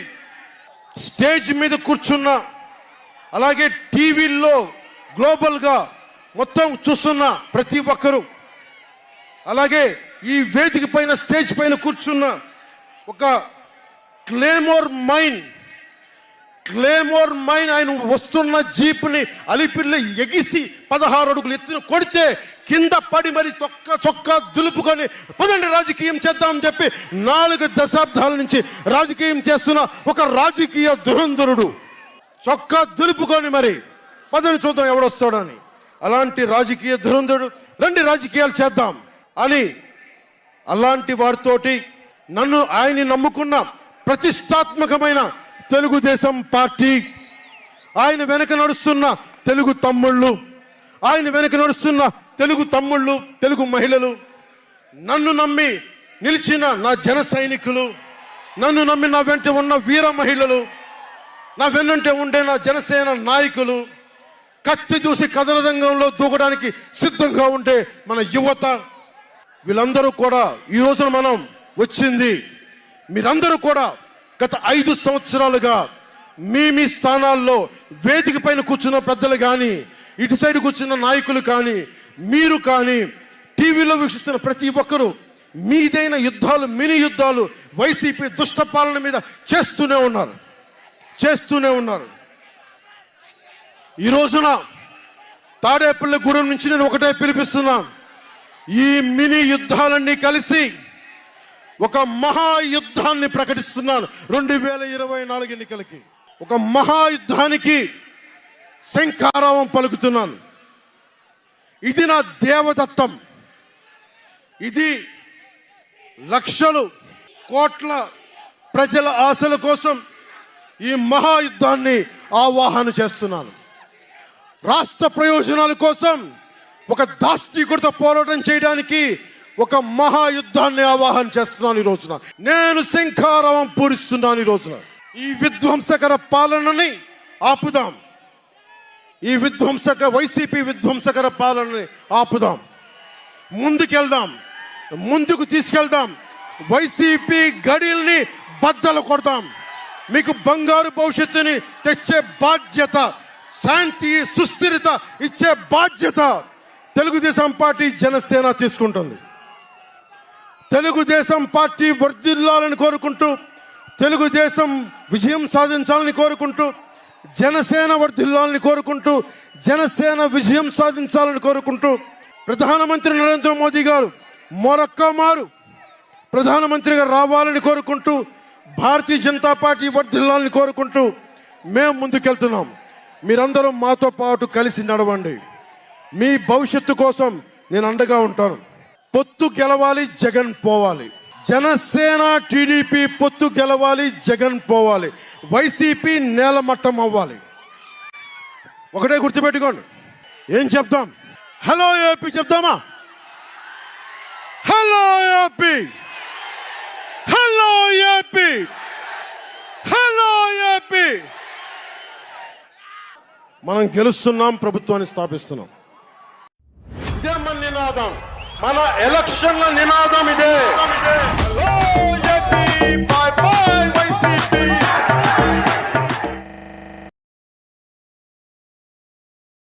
స్టేజ్ మీద కూర్చున్న, అలాగే టీవీల్లో గ్లోబల్గా మొత్తం చూస్తున్న ప్రతి ఒక్కరూ, అలాగే ఈ వేదిక పైన స్టేజ్ పైన కూర్చున్న ఒక క్లేమోర్ మైన్ ఆయన వస్తున్న జీప్ని అలిపిల్లి ఎగిసి 16 అడుగులు ఎత్తున కొడితే కింద పడి మరి చొక్కా దులుపుకొని పదండి రాజకీయం చేద్దామని చెప్పి 4 దశాబ్దాల నుంచి రాజకీయం చేస్తున్న ఒక రాజకీయ దురంధరుడు చొక్కా దులుపుకొని మరి పదని చూద్దాం ఎవడొస్తాడని. అలాంటి రాజకీయ దురంధరుడు రండి రాజకీయాలు చేద్దాం అని అలాంటి వారితోటి ఆయన్ని నమ్ముకున్న ప్రతిష్టాత్మకమైన తెలుగుదేశం పార్టీ, ఆయన వెనక నడుస్తున్న తెలుగు తమ్ముళ్ళు, తెలుగు మహిళలు, నన్ను నమ్మి నిలిచిన నా జన సైనికులు, నన్ను నమ్మి నా వెంట ఉన్న వీర మహిళలు, నా వెన్నంటే ఉండే నా జనసేన నాయకులు, కత్తి దూసి కథన రంగంలో దూకడానికి సిద్ధంగా ఉండే మన యువత, వీళ్ళందరూ కూడా ఈ రోజున మనం వచ్చింది. మీరందరూ కూడా గత 5 సంవత్సరాలుగా మీ స్థానాల్లో వేదిక పైన కూర్చున్న పెద్దలు కానీ, ఇటు సైడ్ కూర్చున్న నాయకులు కానీ, మీరు కానీ, టీవీలో వీక్షిస్తున్న ప్రతి ఒక్కరూ మీదైన యుద్ధాలు, మినీ యుద్ధాలు వైసీపీ దుష్ట పాలన మీద చేస్తూనే ఉన్నారు. ఈ రోజున తాడేపల్లిగూడెం నుంచి నేను ఒకటే పిలిపిస్తున్నా, ఈ మినీ యుద్ధాలన్నీ కలిసి ఒక మహాయుద్ధాన్ని ప్రకటిస్తున్నాను. 2024 ఎన్నికలకి ఒక మహాయుద్ధానికి శంఖారావం పలుకుతున్నాను. ఇది నా దేవదత్తం. ఇది లక్షలు కోట్ల ప్రజల ఆశల కోసం ఈ మహాయుద్ధాన్ని ఆవాహన చేస్తున్నాను. రాష్ట్ర ప్రయోజనాల కోసం ఒక దాష్టీకుడితో పోరాటం చేయడానికి ఒక మహాయుద్ధాన్ని ఆవాహన చేస్తున్నాను. ఈ రోజున నేను శంఖారావం పూరిస్తున్నాను. ఈ రోజున ఈ విధ్వంసకర పాలనని ఆపుదాం. ఈ వైసీపీ విధ్వంసకర పాలనని ఆపుదాం. ముందుకు తీసుకెళ్దాం. వైసీపీ గడిల్ని బద్దలు కొడదాం. మీకు బంగారు భవిష్యత్తుని తెచ్చే బాధ్యత, శాంతి, సుస్థిరత ఇచ్చే బాధ్యత తెలుగుదేశం పార్టీ, జనసేన తీసుకుంటుంది. తెలుగుదేశం పార్టీ వర్ధిల్లాలని కోరుకుంటూ, తెలుగుదేశం విజయం సాధించాలని కోరుకుంటూ, జనసేన వర్ధిల్లాలని కోరుకుంటూ, జనసేన విజయం సాధించాలని కోరుకుంటూ, ప్రధానమంత్రి నరేంద్ర మోదీ గారు మరొక్క మారు ప్రధానమంత్రిగా రావాలని కోరుకుంటూ, భారతీయ జనతా పార్టీ వర్ధిల్లాలని కోరుకుంటూ మేము ముందుకెళ్తున్నాం. మీరందరూ మాతో పాటు కలిసి నడవండి. మీ భవిష్యత్తు కోసం నేను అండగా ఉంటాను. పొత్తు గెలవాలి, జగన్ పోవాలి. జనసేన టీడీపీ పొత్తు గెలవాలి, జగన్ పోవాలి. వైసీపీ నేలమట్టం అవ్వాలి. ఒకటే గుర్తుపెట్టుకోండి. ఏం చెప్తాం? హలో ఏపీ చెప్తామా? Hello AP, hello AP, hello AP. మనం గెలుస్తున్నాం, ప్రభుత్వాన్ని స్థాపిస్తున్నాం. ఇదే మన నినాదం, మన ఎలక్షన్ల నినాదం ఇదే.